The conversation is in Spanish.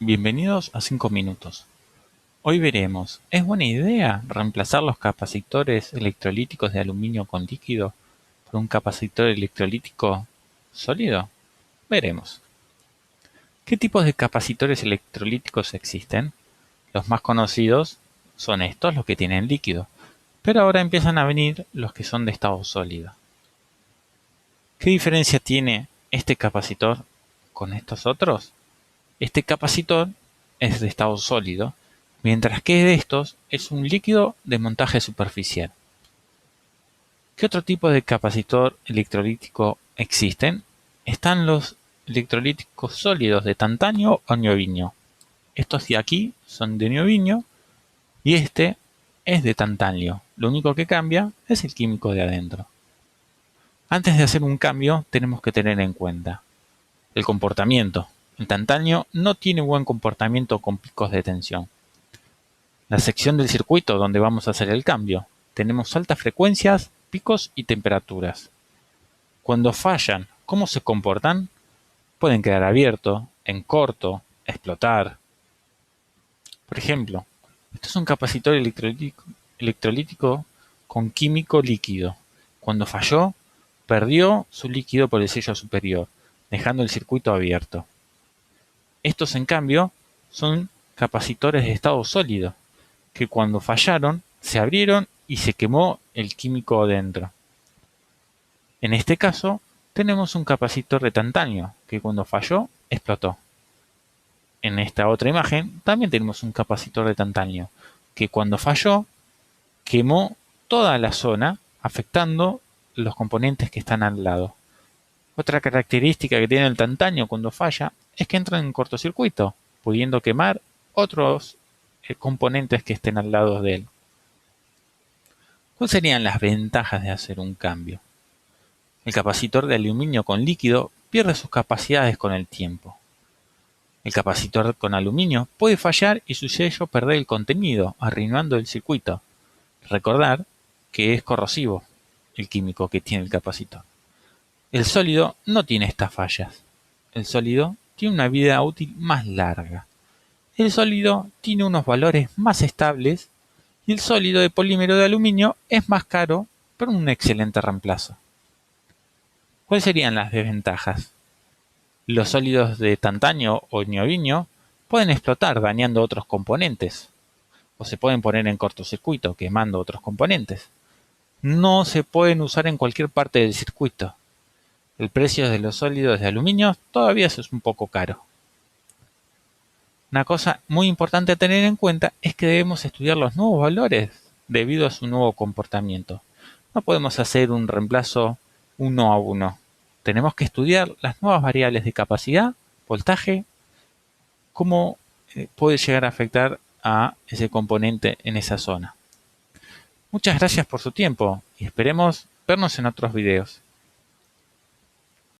Bienvenidos a 5 minutos. Hoy veremos, ¿es buena idea reemplazar los capacitores electrolíticos de aluminio con líquido por un capacitor electrolítico sólido? Veremos. ¿Qué tipos de capacitores electrolíticos existen? Los más conocidos son estos, los que tienen líquido, pero ahora empiezan a venir los que son de estado sólido. ¿Qué diferencia tiene este capacitor con estos otros? Este capacitor es de estado sólido, mientras que de estos es un líquido de montaje superficial. ¿Qué otro tipo de capacitor electrolítico existen? Están los electrolíticos sólidos de tantalio o niobium. Estos de aquí son de niobium y este es de tantalio. Lo único que cambia es el químico de adentro. Antes de hacer un cambio tenemos que tener en cuenta el comportamiento. El tantalio no tiene buen comportamiento con picos de tensión. La sección del circuito donde vamos a hacer el cambio. Tenemos altas frecuencias, picos y temperaturas. Cuando fallan, ¿cómo se comportan? Pueden quedar abiertos, en corto, explotar. Por ejemplo, este es un capacitor electrolítico con químico líquido. Cuando falló, perdió su líquido por el sello superior, dejando el circuito abierto. Estos, en cambio, son capacitores de estado sólido, que cuando fallaron, se abrieron y se quemó el químico dentro. En este caso, tenemos un capacitor de tantalio, que cuando falló, explotó. En esta otra imagen, también tenemos un capacitor de tantalio, que cuando falló, quemó toda la zona, afectando los componentes que están al lado. Otra característica que tiene el tantalio cuando falla es que entra en cortocircuito, pudiendo quemar otros componentes que estén al lado de él. ¿Cuáles serían las ventajas de hacer un cambio? El capacitor de aluminio con líquido pierde sus capacidades con el tiempo. El capacitor con aluminio puede fallar y su sello perder el contenido, arruinando el circuito. Recordar que es corrosivo el químico que tiene el capacitor. El sólido no tiene estas fallas. El sólido tiene una vida útil más larga. El sólido tiene unos valores más estables y el sólido de polímero de aluminio es más caro, pero un excelente reemplazo. ¿Cuáles serían las desventajas? Los sólidos de tantalio o niobium pueden explotar dañando otros componentes, o se pueden poner en cortocircuito quemando otros componentes. No se pueden usar en cualquier parte del circuito. El precio de los sólidos de aluminio todavía es un poco caro. Una cosa muy importante a tener en cuenta es que debemos estudiar los nuevos valores debido a su nuevo comportamiento. No podemos hacer un reemplazo uno a uno. Tenemos que estudiar las nuevas variables de capacidad, voltaje, cómo puede llegar a afectar a ese componente en esa zona. Muchas gracias por su tiempo y esperemos vernos en otros videos.